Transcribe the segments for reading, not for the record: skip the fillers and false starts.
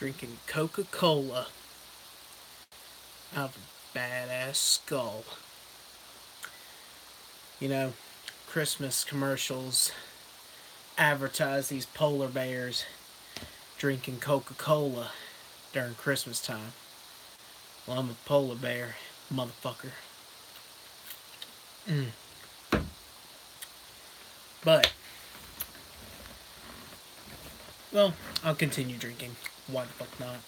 drinking Coca-Cola out of a badass skull. You know, Christmas commercials advertise these polar bears drinking Coca-Cola during Christmas time. Well, I'm a polar bear, motherfucker. But, well, I'll continue drinking. Why the fuck not?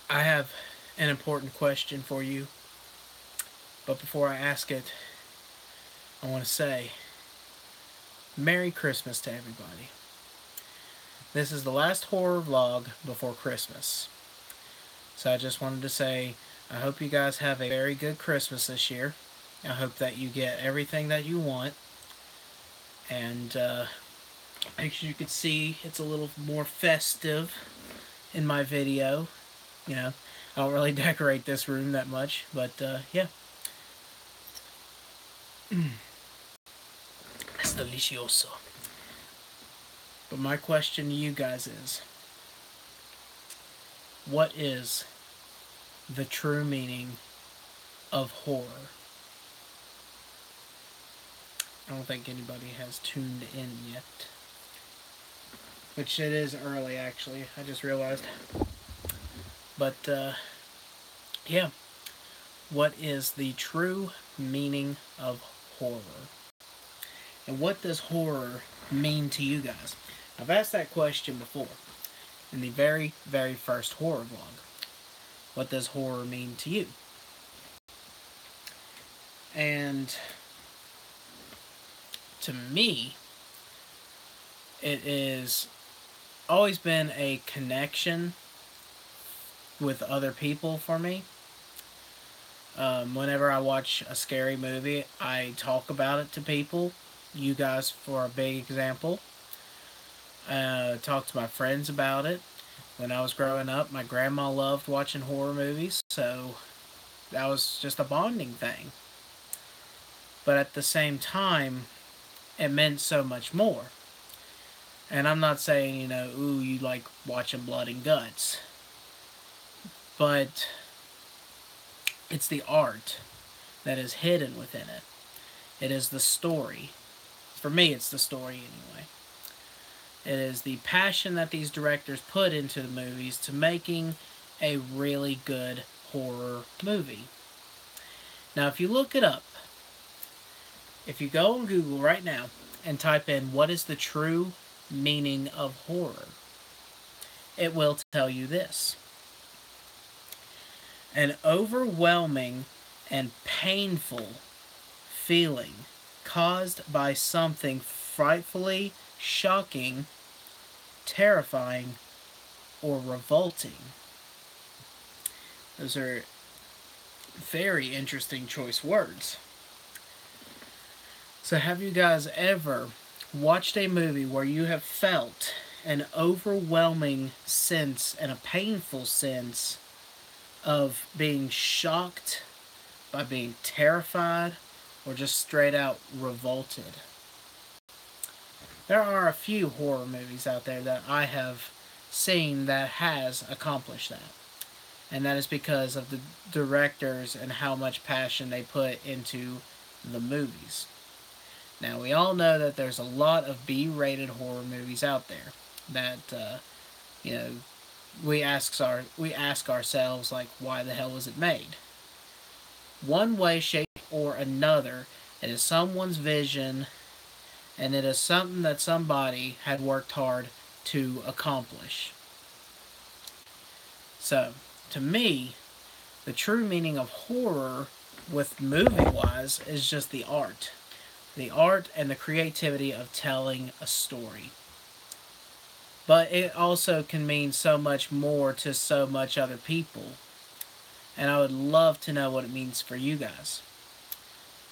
I have an important question for you. But before I ask it, I want to say Merry Christmas to everybody. This is the last horror vlog before Christmas. So I just wanted to say I hope you guys have a very good Christmas this year. I hope that you get everything that you want. And as you can see, it's a little more festive in my video. You know, I don't really decorate this room that much, but yeah. It's delicioso. But my question to you guys is, what is the true meaning of horror? I don't think anybody has tuned in yet. Which it is early, actually. I just realized. But, yeah. What is the true meaning of horror? And what does horror mean to you guys? I've asked that question before. In the very, very first horror vlog. What does horror mean to you? And to me, it is always been a connection with other people for me. Whenever I watch a scary movie, I talk about it to people. You guys, for a big example. Talk to my friends about it. When I was growing up, my grandma loved watching horror movies, so that was just a bonding thing. But at the same time, it meant so much more. And I'm not saying, you know, ooh, you like watching blood and guts. But it's the art that is hidden within it. It is the story. For me, it's the story anyway. It is the passion that these directors put into the movies to making a really good horror movie. Now, if you look it up, if you go on Google right now and type in what is the true meaning of horror, it will tell you this. An overwhelming and painful feeling caused by something frightfully shocking, terrifying, or revolting. Those are very interesting choice words. So have you guys ever watched a movie where you have felt an overwhelming sense and a painful sense of being shocked, by being terrified, or just straight out revolted? There are a few horror movies out there that I have seen that has accomplished that. And that is because of the directors and how much passion they put into the movies. Now, we all know that there's a lot of B-rated horror movies out there that, you know, we ask ourselves, like, why the hell was it made? One way, shape, or another, it is someone's vision, and it is something that somebody had worked hard to accomplish. So, to me, the true meaning of horror, with movie-wise, is just the art. The art and the creativity of telling a story. But it also can mean so much more to so much other people. And I would love to know what it means for you guys.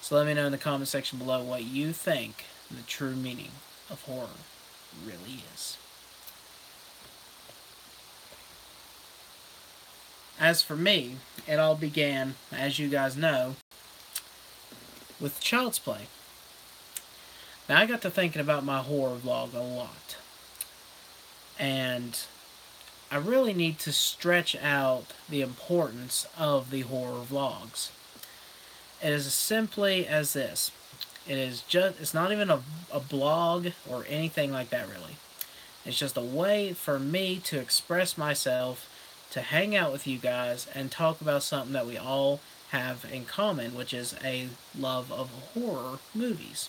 So let me know in the comment section below what you think the true meaning of horror really is. As for me, it all began, as you guys know, with Child's Play. Now, I got to thinking about my horror vlog a lot. And I really need to stretch out the importance of the horror vlogs. It is as simply as this. It's not even a blog or anything like that, really. It's just a way for me to express myself, to hang out with you guys, and talk about something that we all have in common, which is a love of horror movies,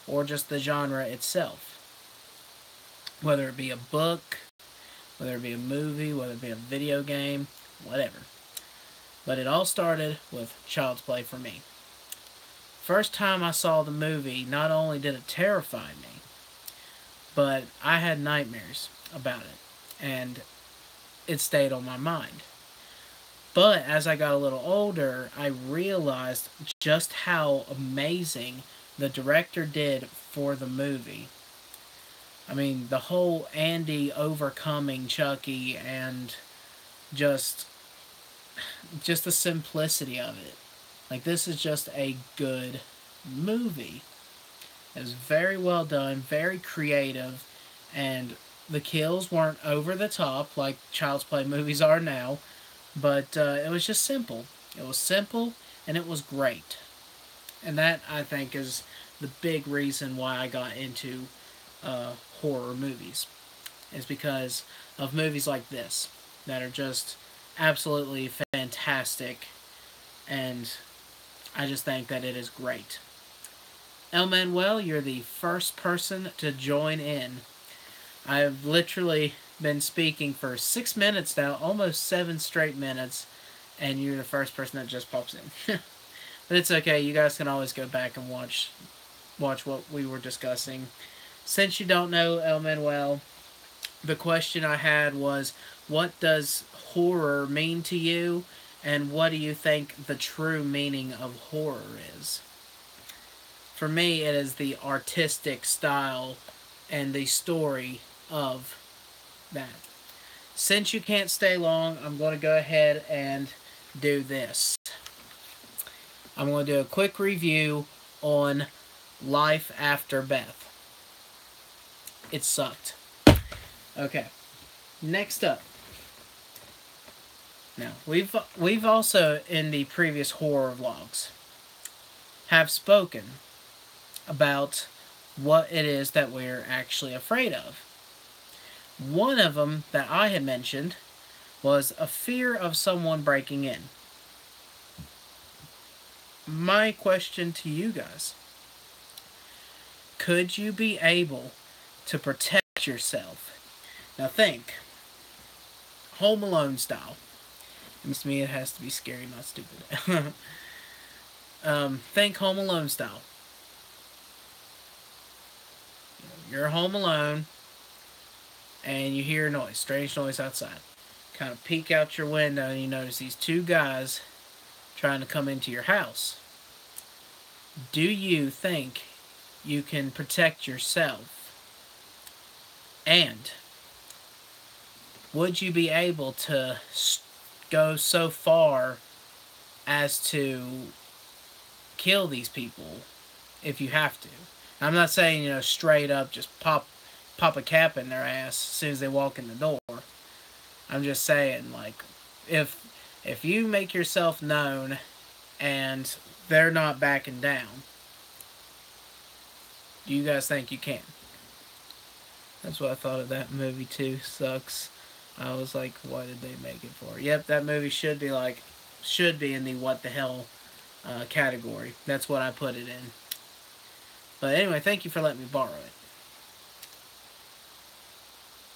or just the genre itself. Whether it be a book, whether it be a movie, whether it be a video game, whatever. But it all started with Child's Play for me. First time I saw the movie, not only did it terrify me, but I had nightmares about it, and it stayed on my mind. But as I got a little older, I realized just how amazing the director did for the movie. I mean, the whole Andy overcoming Chucky and just the simplicity of it. Like, this is just a good movie. It was very well done, very creative, and the kills weren't over the top like Child's Play movies are now, but it was just simple. It was simple, and it was great. And that, I think, is the big reason why I got into horror movies. Is because of movies like this that are just absolutely fantastic, and I just think that it is great. El Manuel, you're the first person to join in. I've literally been speaking for 6 minutes now, almost 7 straight minutes, and you're the first person that just pops in. But it's okay, you guys can always go back and watch what we were discussing. Since you don't know El Manuel, the question I had was, what does horror mean to you, and what do you think the true meaning of horror is? For me, it is the artistic style and the story of that. Since you can't stay long, I'm going to go ahead and do this. I'm going to do a quick review on Life After Beth. It sucked. Okay. Next up. Now, we've also, in the previous horror vlogs, have spoken about what it is that we're actually afraid of. One of them that I had mentioned was a fear of someone breaking in. My question to you guys, could you be able to protect yourself? Now think, Home Alone style. And to me it has to be scary, not stupid. Think Home Alone style. You're home alone, and you hear a noise, strange noise outside. Kind of peek out your window, and you notice these two guys trying to come into your house. Do you think you can protect yourself? And would you be able to go so far as to kill these people if you have to? I'm not saying, straight up just pop a cap in their ass as soon as they walk in the door. I'm just saying, like, if you make yourself known and they're not backing down, do you guys think you can? That's what I thought of that movie too. Sucks. I was like, what did they make it for? Yep, that movie should be in the what the hell category. That's what I put it in. But anyway, thank you for letting me borrow it.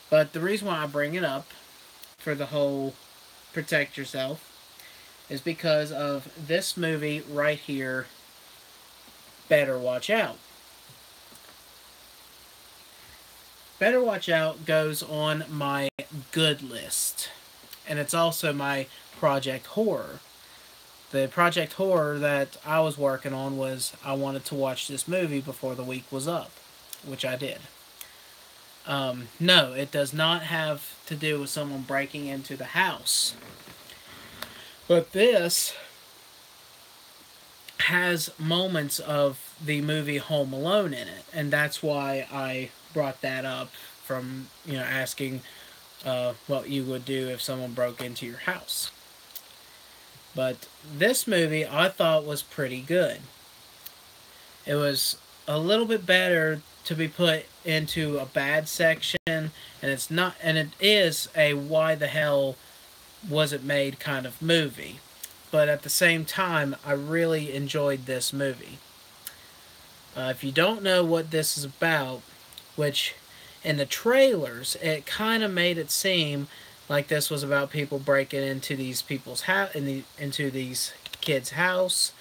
But the reason why I bring it up for the whole protect yourself is because of this movie right here, Better Watch Out. Better Watch Out goes on my good list. And it's also my Project Horror. The Project Horror that I was working on was I wanted to watch this movie before the week was up, which I did. No, it does not have to do with someone breaking into the house. But this has moments of the movie Home Alone in it, and that's why I brought that up from, asking what you would do if someone broke into your house. But this movie I thought was pretty good. It was a little bit better to be put into a bad section, and it is a why the hell was it made kind of movie. But at the same time, I really enjoyed this movie. If you don't know what this is about, which in the trailers it kind of made it seem like this was about people breaking into these people's house, into these kids' house,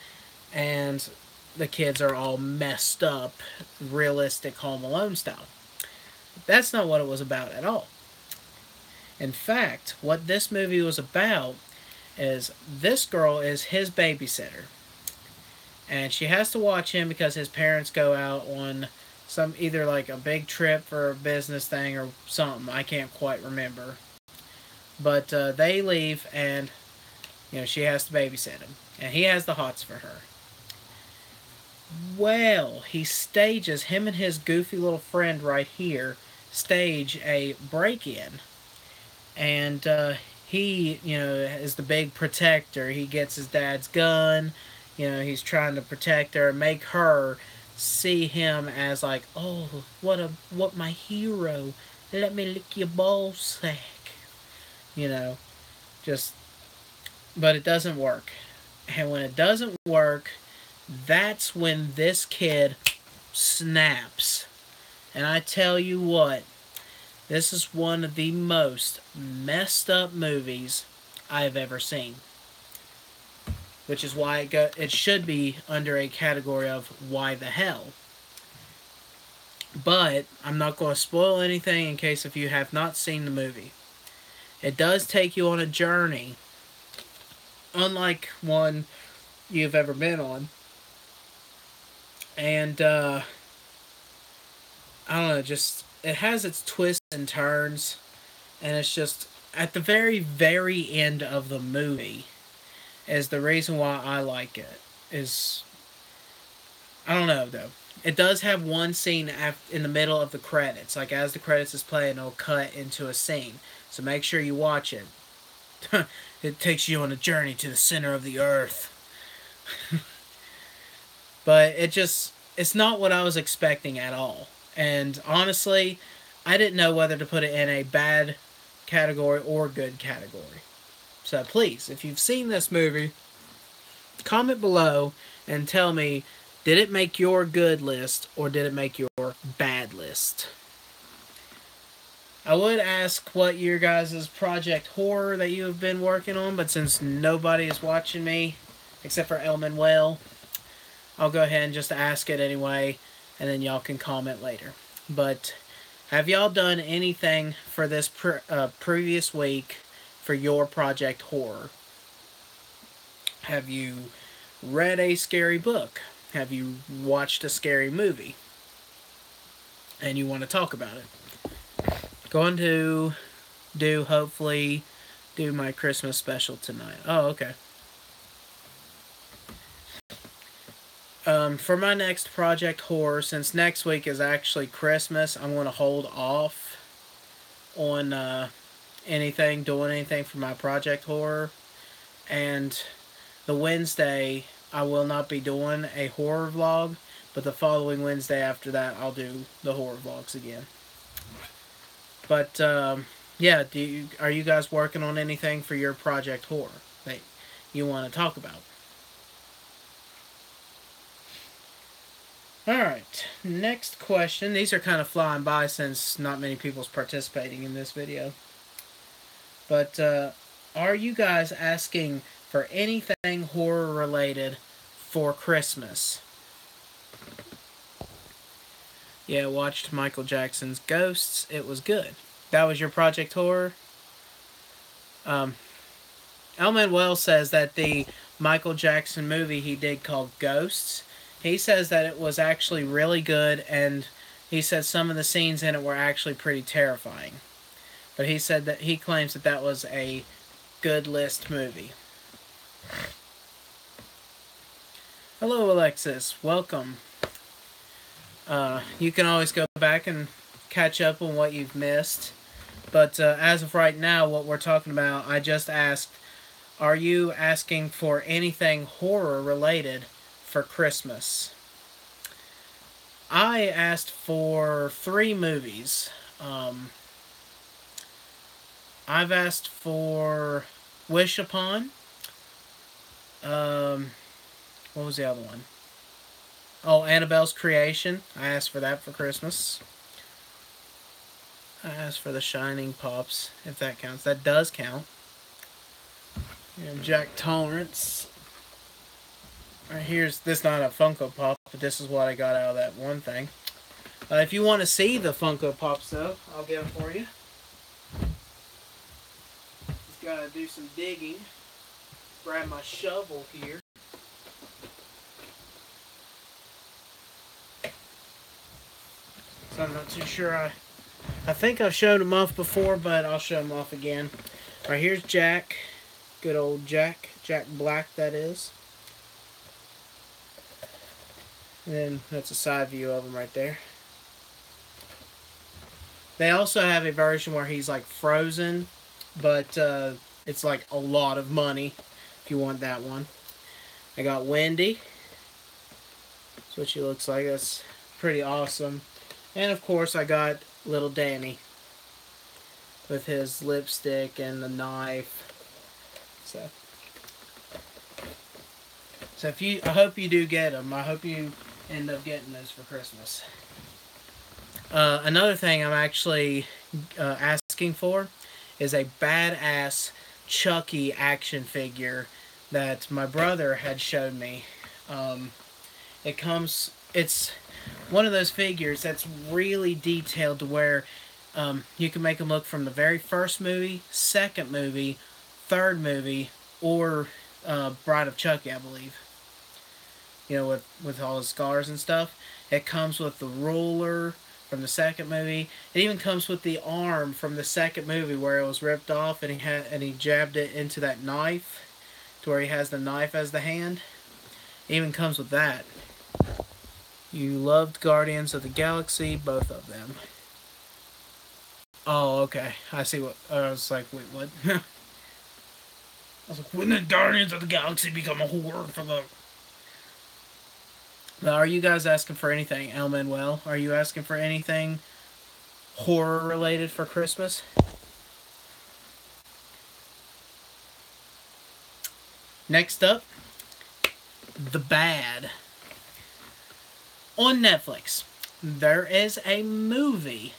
and the kids are all messed up, realistic Home Alone style. That's not what it was about at all. In fact, what this movie was about is this girl is his babysitter. And she has to watch him because his parents go out on some either like a big trip for a business thing or something. I can't quite remember. But they leave and she has to babysit him. And he has the hots for her. Well, he stages, him and his goofy little friend right here, stage a break-in. And he, is the big protector. He gets his dad's gun. He's trying to protect her, make her see him as like, oh, what my hero. Let me lick your ball sack. Just, but it doesn't work. And when it doesn't work, that's when this kid snaps. And I tell you what, this is one of the most messed up movies I've ever seen. Which is why it should be under a category of why the hell. But I'm not going to spoil anything in case if you have not seen the movie. It does take you on a journey, unlike one you've ever been on. And I don't know, just it has its twists and turns, and it's just at the very, very end of the movie is the reason why I like it. I don't know though. It does have one scene in the middle of the credits. Like as the credits is playing, it'll cut into a scene. So make sure you watch it. It takes you on a journey to the center of the earth. But it's not what I was expecting at all. And honestly, I didn't know whether to put it in a bad category or good category. So please, if you've seen this movie, comment below and tell me, did it make your good list or did it make your bad list? I would ask what your guys' project horror that you have been working on, but since nobody is watching me, except for El Manuel, I'll go ahead and just ask it anyway, and then y'all can comment later. But have y'all done anything for this previous week for your project horror? Have you read a scary book? Have you watched a scary movie? And you want to talk about it? Going to hopefully do my Christmas special tonight. Oh, okay. For my next project horror, since next week is actually Christmas, I'm going to hold off on doing anything for my project horror. And the Wednesday, I will not be doing a horror vlog, but the following Wednesday after that, I'll do the horror vlogs again. But, yeah, are you guys working on anything for your project horror that you want to talk about? Alright, next question. These are kind of flying by since not many people's participating in this video. But, are you guys asking for anything horror related for Christmas? Yeah, watched Michael Jackson's Ghosts. It was good. That was your project horror? El Manuel says that the Michael Jackson movie he did called Ghosts, he says that it was actually really good, and he said some of the scenes in it were actually pretty terrifying. But he said that he claims that that was a good list movie. Hello, Alexis. Welcome. You can always go back and catch up on what you've missed. But as of right now, what we're talking about, I just asked, are you asking for anything horror related for Christmas? I asked for 3 movies. I've asked for Wish Upon. What was the other one? Oh, Annabelle's Creation. I asked for that for Christmas. I asked for the Shining Pops, if that counts. That does count. And Jack Torrance. Right here's this, not a Funko Pop, but this is what I got out of that one thing. If you want to see the Funko Pops, though, I'll get them for you. Just gotta do some digging. Grab my shovel here. So I'm not too sure. I think I've showed them off before, but I'll show them off again. Right here's Jack. Good old Jack. Jack Black, that is. And then that's a side view of him right there. They also have a version where he's like frozen, but it's like a lot of money if you want that one. I got Wendy. That's what she looks like. That's pretty awesome. And of course I got little Danny with his lipstick and the knife. So if you, I hope you do get them. I hope you end up getting those for Christmas. Another thing I'm actually asking for is a badass Chucky action figure that my brother had showed me. It's one of those figures that's really detailed to where you can make them look from the very first movie, second movie, third movie, or Bride of Chucky, I believe. You know, with all his scars and stuff. It comes with the ruler from the second movie. It even comes with the arm from the second movie where it was ripped off and he jabbed it into that knife to where he has the knife as the hand. It even comes with that. You loved Guardians of the Galaxy, both of them. Oh, okay. I see what... I was like, wait, what? I was like, when did Guardians of the Galaxy become a horror for the... Now, are you guys asking for anything, El Manuel? Are you asking for anything horror-related for Christmas? Next up, The Bad. On Netflix, there is a movie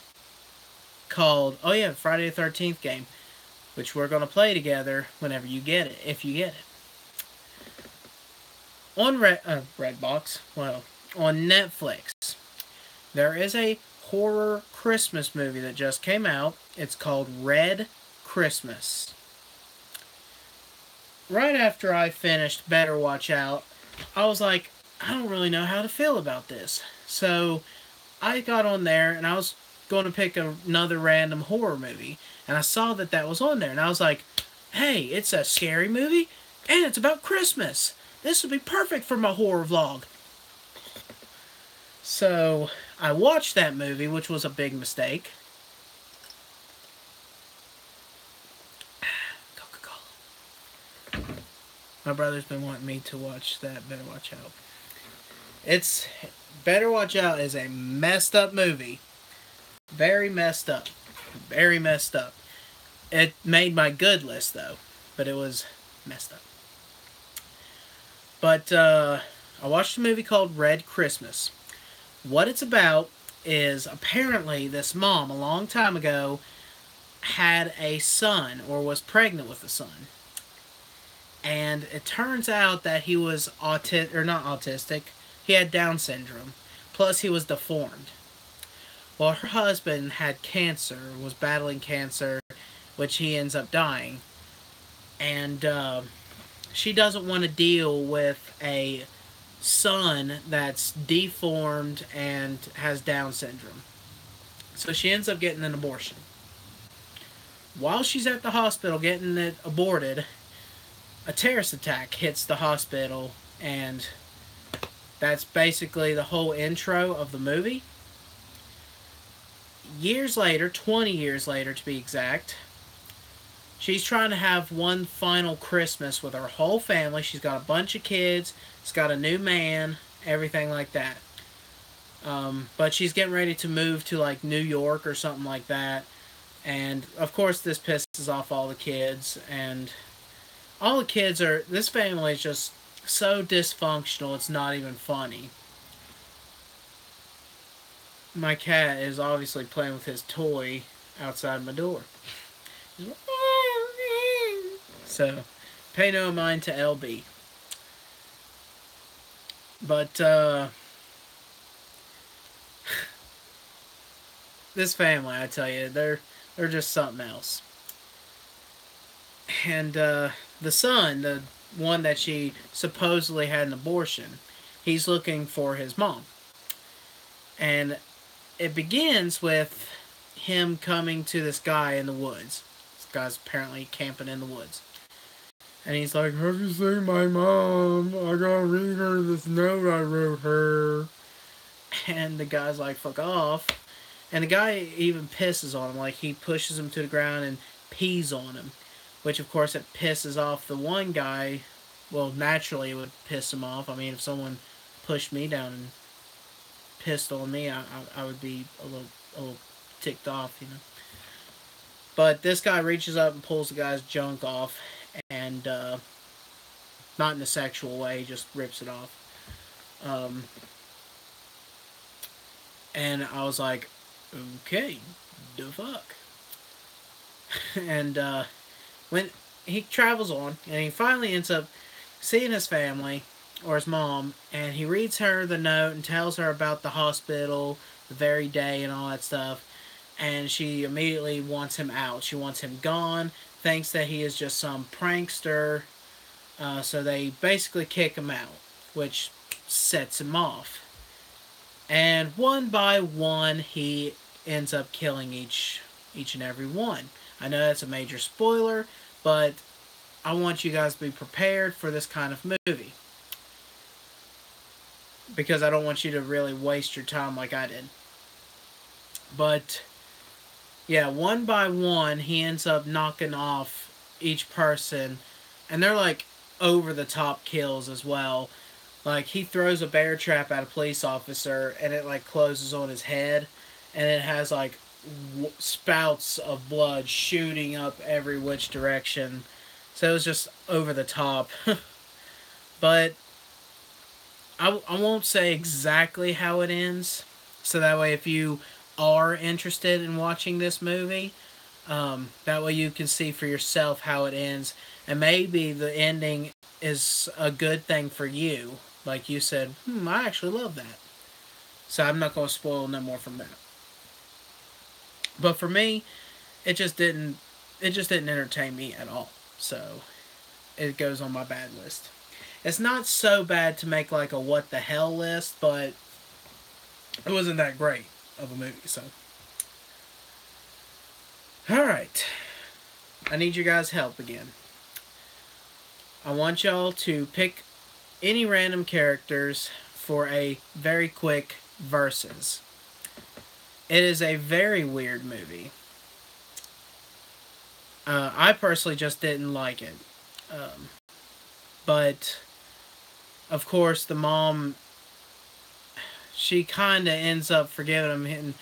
called, oh yeah, Friday the 13th game, which we're going to play together whenever you get it, if you get it. On Redbox, well, on Netflix, there is a horror Christmas movie that just came out. It's called Red Christmas. Right after I finished Better Watch Out, I was like, I don't really know how to feel about this. So I got on there and I was going to pick another random horror movie. And I saw that that was on there. And I was like, hey, it's a scary movie and it's about Christmas. This would be perfect for my horror vlog. So I watched that movie, which was a big mistake. Coca-Cola. My brother's been wanting me to watch that Better Watch Out. Better Watch Out is a messed up movie. Very messed up. Very messed up. It made my good list, though. But it was messed up. But I watched a movie called Red Christmas. What it's about is apparently this mom, a long time ago, had a son, or was pregnant with a son. And it turns out that he was not autistic. He had Down syndrome. Plus, he was deformed. Well, her husband had cancer, was battling cancer, which he ends up dying. And she doesn't want to deal with a son that's deformed and has Down syndrome. So she ends up getting an abortion. While she's at the hospital getting it aborted, a terrorist attack hits the hospital, and that's basically the whole intro of the movie. years later, 20 years later to be exact, she's trying to have one final Christmas with her whole family. She's got a bunch of kids, she's got a new man, everything like that. But she's getting ready to move to like New York or something like that. And of course, this pisses off all the kids. And all the kids are. This family is just so dysfunctional, it's not even funny. My cat is obviously playing with his toy outside my door. So, pay no mind to LB. But, this family, I tell you, they're just something else. And, the son, the one that she supposedly had an abortion, he's looking for his mom. And it begins with him coming to this guy in the woods. This guy's apparently camping in the woods. And he's like, "Have you seen my mom? I gotta read her this note I wrote her." And the guy's like, "Fuck off." And the guy even pisses on him. Like, he pushes him to the ground and pees on him. Which, of course, it pisses off the one guy. Well, naturally, it would piss him off. I mean, if someone pushed me down and pissed on me, I would be a little ticked off, you know. But this guy reaches up and pulls the guy's junk off, and not in a sexual way, he just rips it off. And I was like, okay, the fuck. And when he travels on, and he finally ends up seeing his family, or his mom, and he reads her the note and tells her about the hospital, the very day, and all that stuff. And she immediately wants him out. She wants him gone, thinks that he is just some prankster. So they basically kick him out, which sets him off. And one by one, he ends up killing each and every one. I know that's a major spoiler, but I want you guys to be prepared for this kind of movie. Because I don't want you to really waste your time like I did. But, yeah, one by one, he ends up knocking off each person. And they're, like, over-the-top kills as well. Like, he throws a bear trap at a police officer, and it, like, closes on his head. And it has, like, spouts of blood shooting up every which direction. So it was just over the top. But I won't say exactly how it ends. So that way, if you are interested in watching this movie, that way you can see for yourself how it ends. And maybe the ending is a good thing for you. Like you said, I actually love that. So I'm not going to spoil no more from that. But for me, it just didn't entertain me at all. So it goes on my bad list. It's not so bad to make like a what the hell list, but it wasn't that great of a movie, so. Alright. I need your guys' help again. I want y'all to pick any random characters for a very quick versus. It is a very weird movie. I personally just didn't like it. But, of course, the mom, she kind of ends up forgiving him. And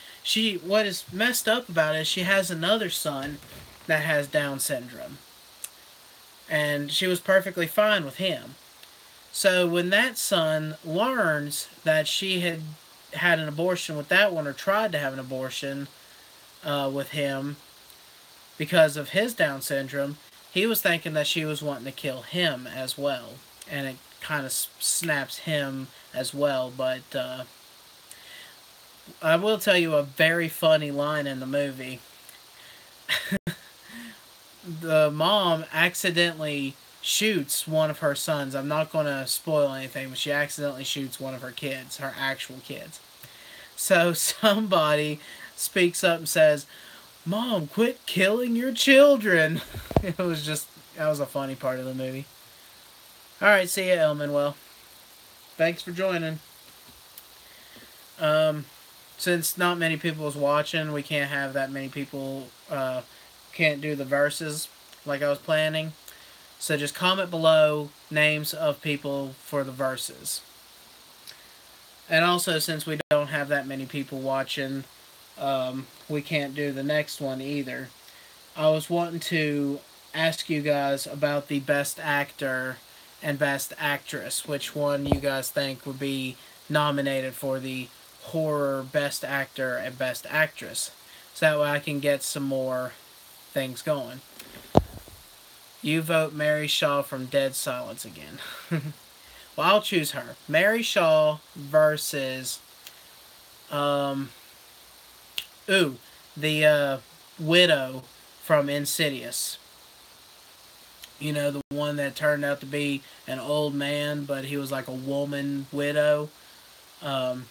what is messed up about it is she has another son that has Down syndrome. And she was perfectly fine with him. So when that son learns that she had an abortion with that one, or tried to have an abortion with him because of his Down syndrome, he was thinking that she was wanting to kill him as well. And it kind of snaps him as well. But I will tell you a very funny line in the movie. The mom accidentally shoots one of her sons. I'm not going to spoil anything, but she accidentally shoots one of her kids, her actual kids. So somebody speaks up and says, "Mom, quit killing your children." That was a funny part of the movie. Alright, see ya, Elmanuel. Thanks for joining. since not many people was watching, we can't have that many people. Can't do the verses like I was planning. So just comment below names of people for the verses. And also, since we don't have that many people watching, we can't do the next one either. I was wanting to ask you guys about the best actor and best actress. Which one you guys think would be nominated for the horror best actor and best actress? So that way I can get some more things going. You vote Mary Shaw from Dead Silence again. Well, I'll choose her. Mary Shaw versus the widow from Insidious. You know, the one that turned out to be an old man, but he was like a woman widow. Um,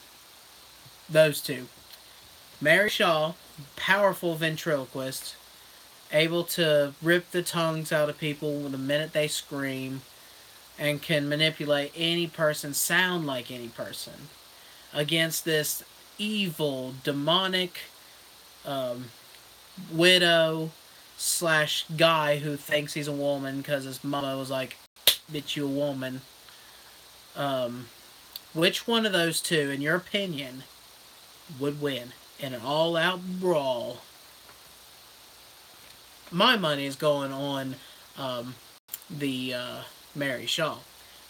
those two. Mary Shaw, powerful ventriloquist, able to rip the tongues out of people the minute they scream, and can manipulate any person, sound like any person, against this evil, demonic widow slash guy who thinks he's a woman because his mama was like, bitch, you a woman. Which one of those two, in your opinion, would win in an all-out brawl? My money is going on the Mary Shaw,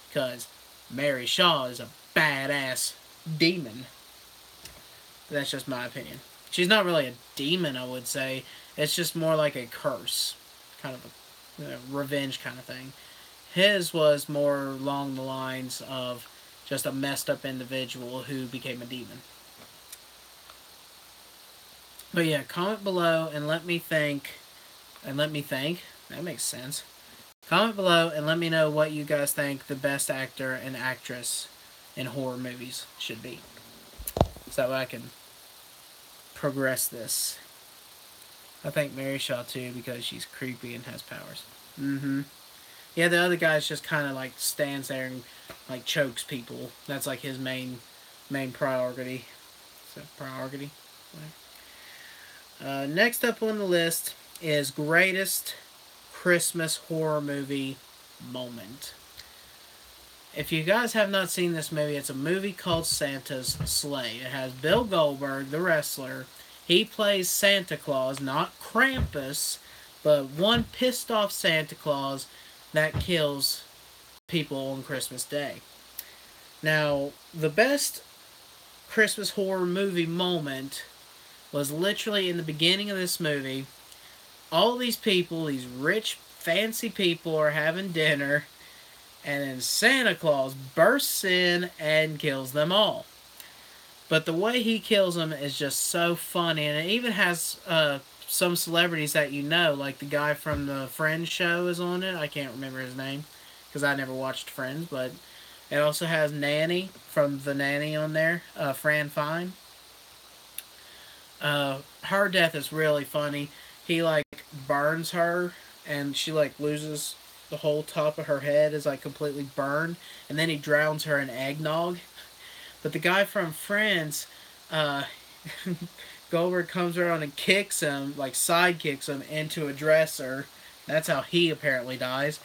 because Mary Shaw is a badass demon. That's just my opinion. She's not really a demon, I would say. It's just more like a curse, kind of a revenge kind of thing. His was more along the lines of just a messed up individual who became a demon. But yeah, comment below and let me think. That makes sense. Comment below and let me know what you guys think the best actor and actress in horror movies should be, so I can progress this. I think Mary Shaw too, because she's creepy and has powers. Yeah, the other guy's just kind of like stands there and like chokes people. That's like his main priority. So priority. Next up on the list is greatest Christmas horror movie moment. If you guys have not seen this movie, it's a movie called Santa's Sleigh. It has Bill Goldberg, the wrestler. He plays Santa Claus, not Krampus, but one pissed off Santa Claus that kills people on Christmas Day. Now, the best Christmas horror movie moment was literally in the beginning of this movie. All these people, these rich, fancy people, are having dinner, and then Santa Claus bursts in and kills them all. But the way he kills them is just so funny, and it even has some celebrities that you know, like the guy from the Friends show is on it. I can't remember his name because I never watched Friends, but it also has Nanny from The Nanny on there, Fran Fine. Her death is really funny. He like burns her, and she like loses the whole top of her head is like completely burned, and then he drowns her in eggnog. But the guy from Friends, Goldberg comes around and kicks him, like side kicks him into a dresser. That's how he apparently dies.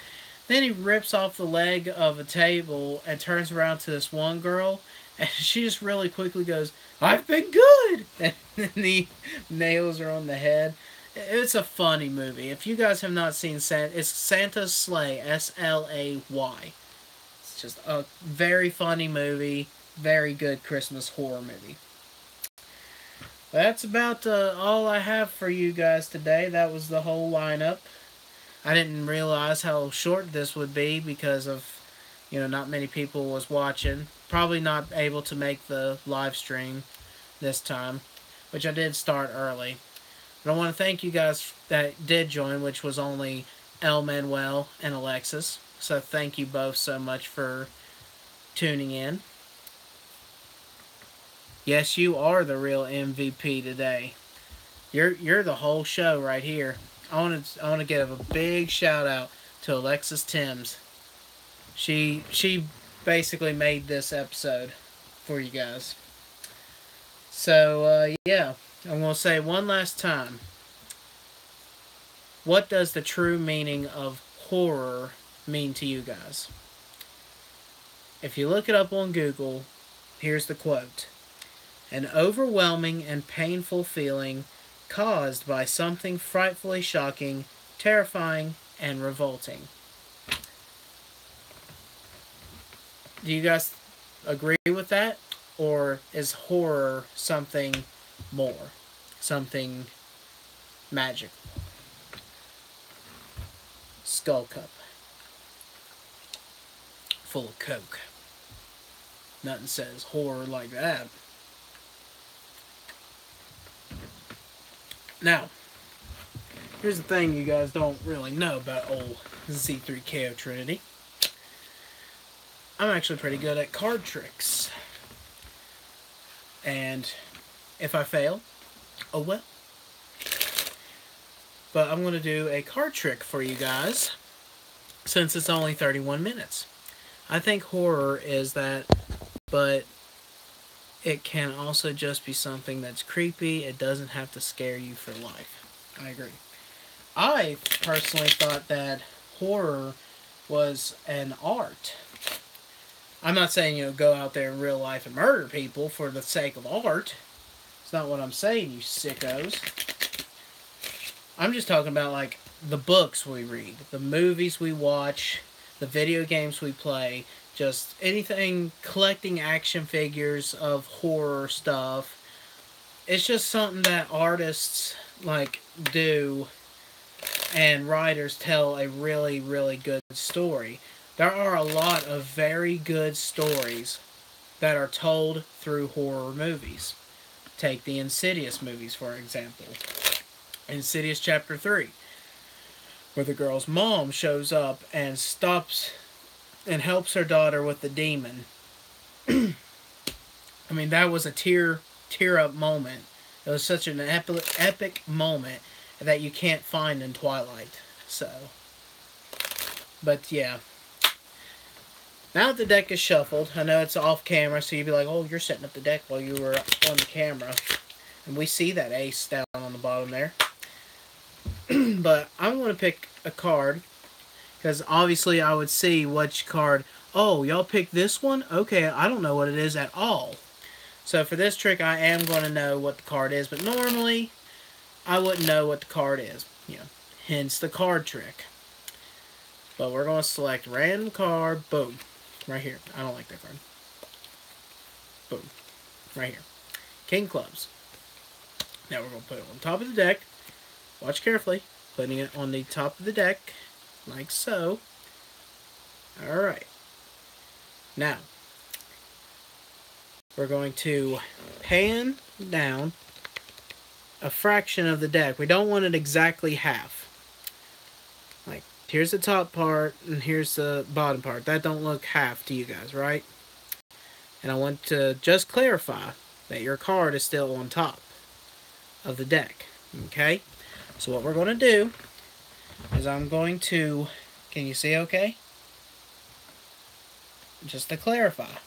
Then he rips off the leg of a table and turns around to this one girl, and she just really quickly goes, "I've been good!" And then he nails her on the head. It's a funny movie. If you guys have not seen it's Santa's Sleigh, Slay. It's just a very funny movie, very good Christmas horror movie. That's about all I have for you guys today. That was the whole lineup. I didn't realize how short this would be because of, not many people was watching. Probably not able to make the live stream this time, which I did start early. But I want to thank you guys that did join, which was only El Manuel and Alexis. So thank you both so much for tuning in. Yes, you are the real MVP today. You're the whole show right here. I want to give a big shout out to Alexis Timms. She basically made this episode for you guys. So, yeah, I'm going to say one last time. What does the true meaning of horror mean to you guys? If you look it up on Google, here's the quote: an overwhelming and painful feeling caused by something frightfully shocking, terrifying, and revolting. Do you guys agree with that? Or is horror something more? Something magical? Skull Cup. Full of coke. Nothing says horror like that. Now, here's the thing you guys don't really know about old Z3KO Trinity. I'm actually pretty good at card tricks. And if I fail, oh well. But I'm going to do a card trick for you guys, since it's only 31 minutes. I think horror is that, but it can also just be something that's creepy. It doesn't have to scare you for life. I agree. I personally thought that horror was an art. I'm not saying, go out there in real life and murder people for the sake of art. It's not what I'm saying, you sickos. I'm just talking about, like, the books we read, the movies we watch, the video games we play, just anything, collecting action figures of horror stuff. It's just something that artists, like, do, and writers tell a really, really good story. There are a lot of very good stories that are told through horror movies. Take the Insidious movies, for example. Insidious Chapter 3, where the girl's mom shows up and stops and helps her daughter with the demon. I mean, that was a tear-up moment. It was such an epic moment that you can't find in Twilight. So, but yeah. Now that the deck is shuffled, I know it's off camera, so you'd be like, oh, you're setting up the deck while you were on the camera. And we see that ace down on the bottom there. But I'm going to pick a card, because obviously I would see which card. Oh, y'all picked this one? Okay, I don't know what it is at all. So for this trick, I am going to know what the card is, but normally I wouldn't know what the card is. Hence the card trick. But we're going to select random card. Boom. Right here. I don't like that card. Boom. Right here. King Clubs. Now we're going to put it on top of the deck. Watch carefully. Putting it on the top of the deck. Like so. Alright. Now, we're going to pan down a fraction of the deck. We don't want it exactly half. Like, here's the top part, and here's the bottom part. That don't look half to you guys, right? And I want to just clarify that your card is still on top of the deck. Okay? So what we're going to do is I'm going to... Can you see okay? Just to clarify.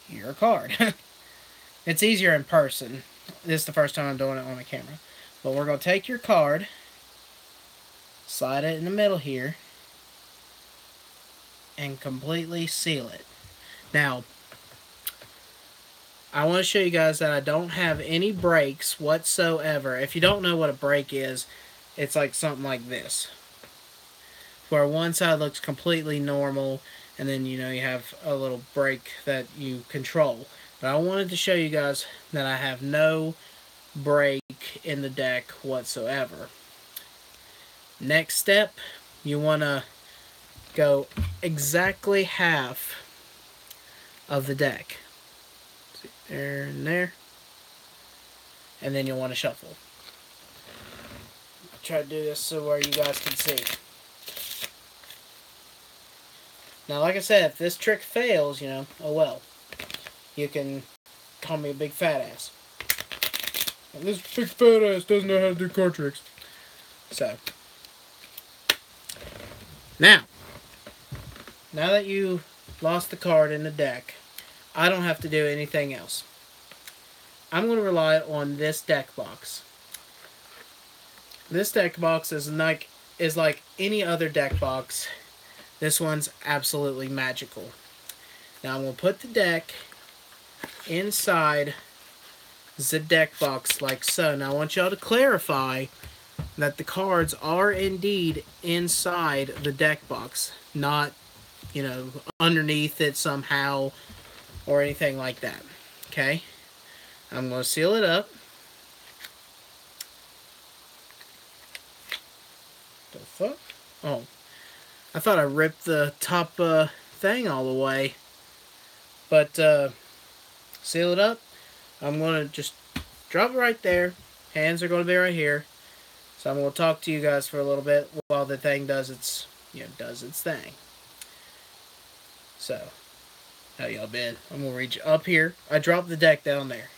Your card. It's easier in person. This is the first time I'm doing it on the camera. But we're going to take your card, slide it in the middle here, and completely seal it. Now, I want to show you guys that I don't have any breaks whatsoever. If you don't know what a break is, it's like something like this, where one side looks completely normal, and then you have a little break that you control. But I wanted to show you guys that I have no break in the deck whatsoever. Next step, you want to go exactly half of the deck. See, there and there. And then you'll want to shuffle. I'll try to do this so where you guys can see. Now, like I said, if this trick fails, oh well. You can call me a big fat ass. And this big fat ass doesn't know how to do card tricks. So, now that you lost the card in the deck, I don't have to do anything else. I'm going to rely on this deck box. This deck box is like any other deck box. This one's absolutely magical. Now I'm going to put the deck inside the deck box like so. Now I want y'all to clarify that the cards are indeed inside the deck box, not, underneath it somehow or anything like that. Okay? I'm going to seal it up. The fuck? Oh. I thought I ripped the top thing all the way. But, seal it up. I'm going to just drop it right there. Hands are going to be right here. So I'm going to talk to you guys for a little bit while the thing does its thing. So, how y'all been? I'm going to reach up here. I dropped the deck down there.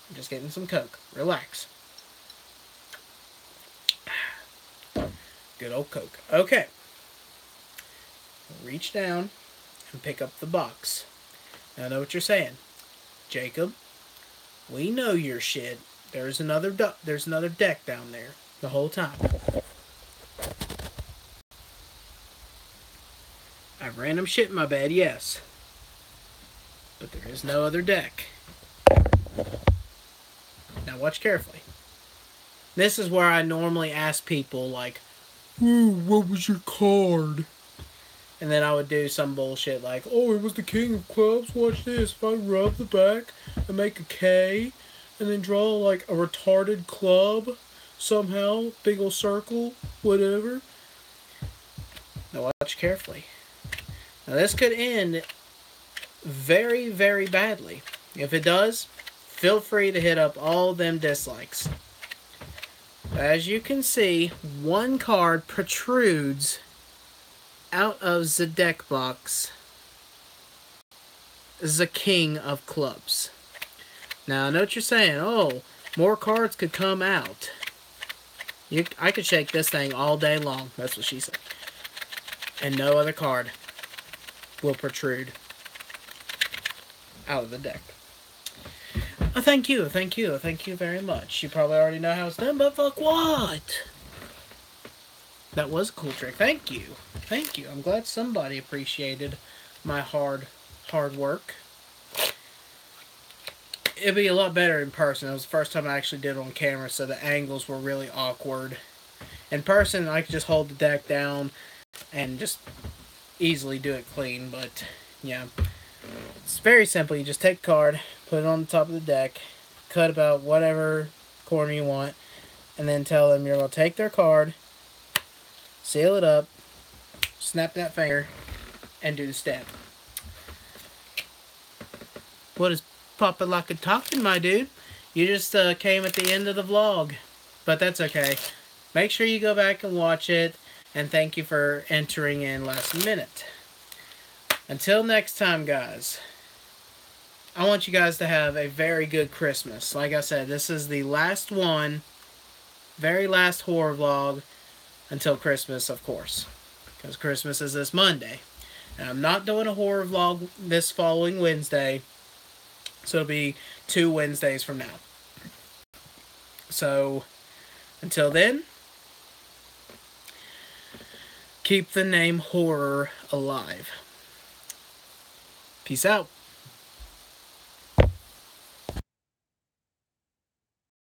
I'm just getting some Coke. Relax. Good old Coke. Okay. Reach down and pick up the box. Now I know what you're saying. Jacob, we know your shit. There's another deck down there the whole time. I have random shit in my bed, yes. But there is no other deck. Now watch carefully. This is where I normally ask people, like, ooh, what was your card? And then I would do some bullshit like, oh, it was the king of clubs, watch this. If I rub the back and make a K, and then draw like a retarded club, somehow, big ol' circle, whatever. Now watch carefully. Now this could end very, very badly. If it does, feel free to hit up all them dislikes. As you can see, one card protrudes out of the deck box. The king of clubs. Now I know what you're saying. Oh, more cards could come out. I could shake this thing all day long. That's what she said. And no other card will protrude out of the deck. Thank you very much. You probably already know how it's done, but fuck what? That was a cool trick. Thank you. I'm glad somebody appreciated my hard work. It'd be a lot better in person. It was the first time I actually did it on camera, so the angles were really awkward. In person, I could just hold the deck down and just easily do it clean, but yeah. It's very simple. You just take a card, put it on the top of the deck, cut about whatever corner you want, and then tell them you're going to take their card, seal it up, snap that finger, and do the stab. What is Papa like a talking, my dude? You just came at the end of the vlog, but that's okay. Make sure you go back and watch it, and thank you for entering in last minute. Until next time, guys, I want you guys to have a very good Christmas. Like I said, this is the last one, very last horror vlog until Christmas, of course, because Christmas is this Monday. And I'm not doing a horror vlog this following Wednesday, so it'll be 2 Wednesdays from now. So, until then, keep the name horror alive. Peace out.